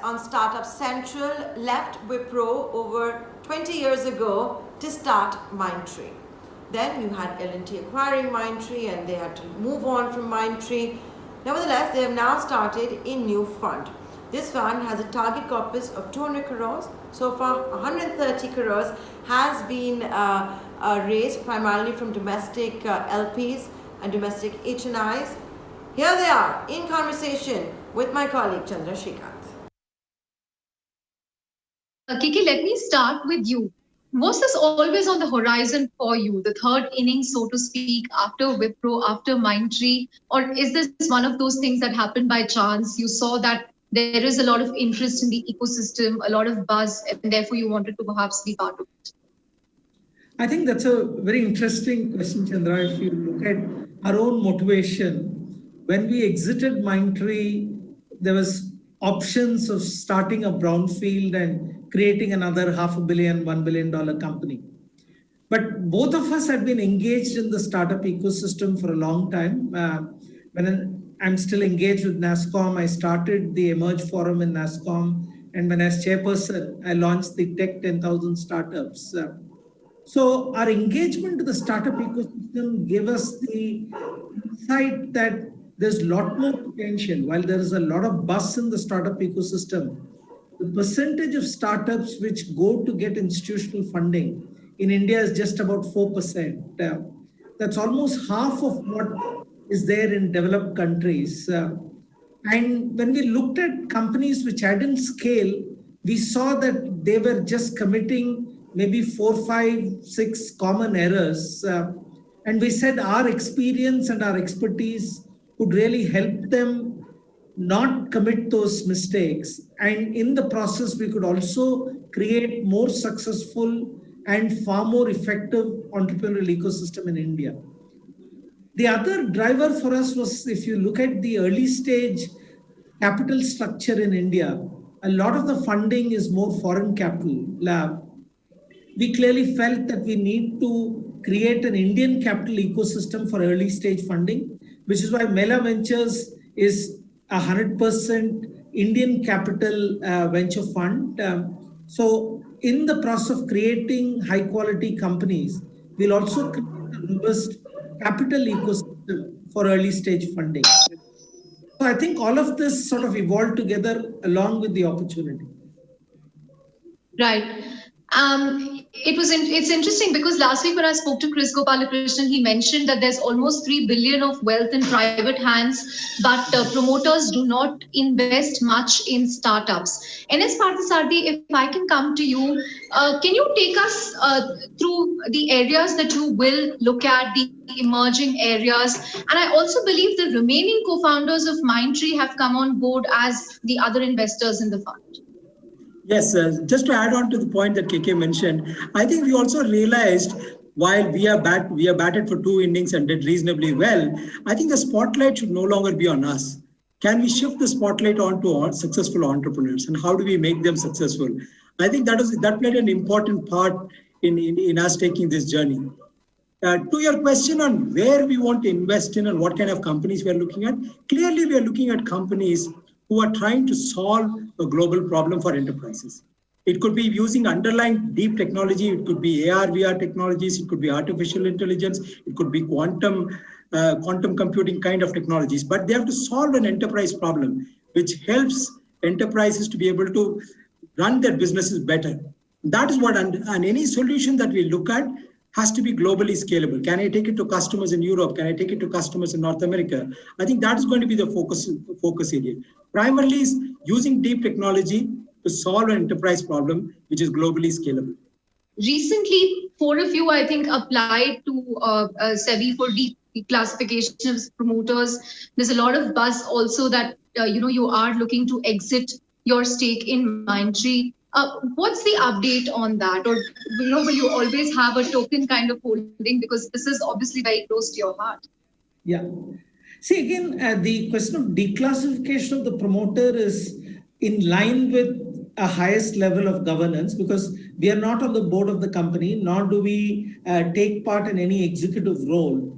on Startup Central left Wipro over 20 years ago to start Mindtree. Then you had L&T acquiring Mindtree and they had to move on from Mindtree. Nevertheless, they have now started a new fund. This fund has a target corpus of 200 crores. So far, 130 crores has been raised primarily from domestic LPs and domestic HNIs. Here they are in conversation with my colleague Chandra R Srikanth. Kiki, let me start with you. Was this always on the horizon for you, the third inning, so to speak, after Wipro, after Mindtree? Or is this one of those things that happened by chance? You saw that there is a lot of interest in the ecosystem, a lot of buzz, and therefore you wanted to perhaps be part of it? I think that's a very interesting question, Chandra. If you look at our own motivation, when we exited Mindtree, there was options of starting a brownfield and creating another $500 million, $1 billion company. But both of us had been engaged in the startup ecosystem for a long time. When I'm still engaged with NASSCOM, I started the Emerge Forum in NASSCOM. And when as chairperson, I launched the Tech 10,000 Startups. So our engagement with the startup ecosystem gave us the insight that there's a lot more potential. While there is a lot of buzz in the startup ecosystem, the percentage of startups which go to get institutional funding in India is just about 4%. That's almost half of what is there in developed countries. And when we looked at companies which hadn't scale, we saw that they were just committing maybe 4, 5, 6 common errors. And we said our experience and our expertise could really help them not commit those mistakes. And in the process, we could also create more successful and far more effective entrepreneurial ecosystem in India. The other driver for us was, if you look at the early stage capital structure in India, a lot of the funding is more foreign capital. We clearly felt that we need to create an Indian capital ecosystem for early stage funding, which is why Mela Ventures is 100% Indian capital venture fund. So in the process of creating high quality companies, we'll also create a robust capital ecosystem for early stage funding. So I think all of this sort of evolved together along with the opportunity. Right. It's interesting because last week when I spoke to Chris Gopalakrishnan, he mentioned that there's almost 3 billion of wealth in private hands, but promoters do not invest much in startups. NS Parthasarathy, if I can come to you, can you take us through the areas that you will look at, the emerging areas? And I also believe the remaining co-founders of Mindtree have come on board as the other investors in the fund. Yes, just to add on to the point that KK mentioned, I think we also realized while we are batted for 2 innings and did reasonably well, I think the spotlight should no longer be on us. Can we shift the spotlight on to our successful entrepreneurs and how do we make them successful? I think that played an important part in us taking this journey. To your question on where we want to invest in and what kind of companies we are looking at, clearly we are looking at companies who are trying to solve a global problem for enterprises. It could be using underlying deep technology. It could be AR, VR technologies. It could be artificial intelligence. It could be quantum computing kind of technologies. But they have to solve an enterprise problem, which helps enterprises to be able to run their businesses better. That is what, and any solution that we look at has to be globally scalable. Can I take it to customers in Europe? Can I take it to customers in North America? I think that is going to be the focus area. Primarily is using deep technology to solve an enterprise problem, which is globally scalable. Recently, 4 of you, I think, applied to SEBI for declassification of promoters. There's a lot of buzz also that you are looking to exit your stake in Mindtree. What's the update on that? Or will you always have a token kind of holding, because this is obviously very close to your heart? Yeah. See, again, the question of declassification of the promoter is in line with a highest level of governance, because we are not on the board of the company, nor do we take part in any executive role.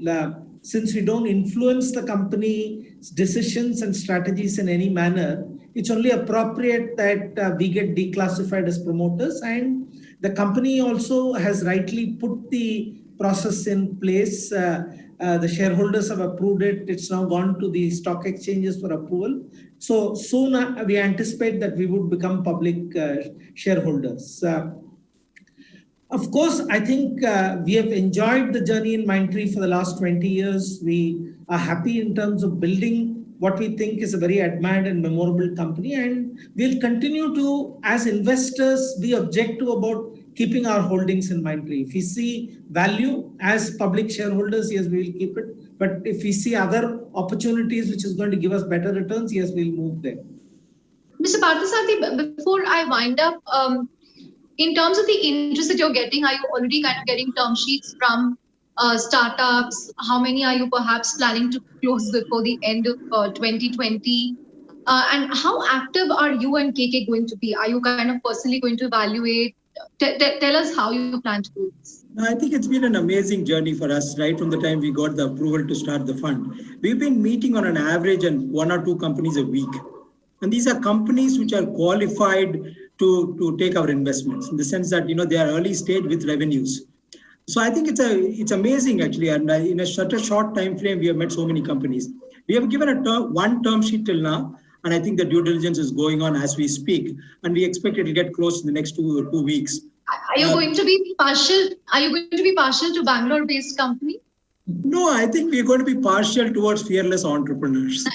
Since we don't influence the company's decisions and strategies in any manner, it's only appropriate that we get declassified as promoters. And the company also has rightly put the process in place. The shareholders have approved it. It's now gone to the stock exchanges for approval. So soon we anticipate that we would become public shareholders. Of course, I think we have enjoyed the journey in Mindtree for the last 20 years. We are happy in terms of building what we think is a very admired and memorable company. And we'll continue to, as investors, be objective about keeping our holdings in Mindtree. If we see value as public shareholders, yes, we will keep it. But if we see other opportunities which is going to give us better returns, yes, we'll move there. Mr. Parthasarathy, before I wind up, in terms of the interest that you're getting, are you already kind of getting term sheets from startups? How many are you perhaps planning to close before the end of 2020? And how active are you and KK going to be? Are you kind of personally going to evaluate? Tell us how you plan to do this. I think it's been an amazing journey for us, right from the time we got the approval to start the fund. We've been meeting on an average and 1 or 2 companies a week. And these are companies which are qualified to take our investments, in the sense that, they are early stage with revenues. So I think it's amazing actually. And in such a short time frame, we have met so many companies. We have given one term sheet till now. And I think the due diligence is going on as we speak. And we expect it will get closed in the next 2 weeks. Are you going to be partial? Are you going to be partial to Bangalore-based company? No, I think we're going to be partial towards fearless entrepreneurs.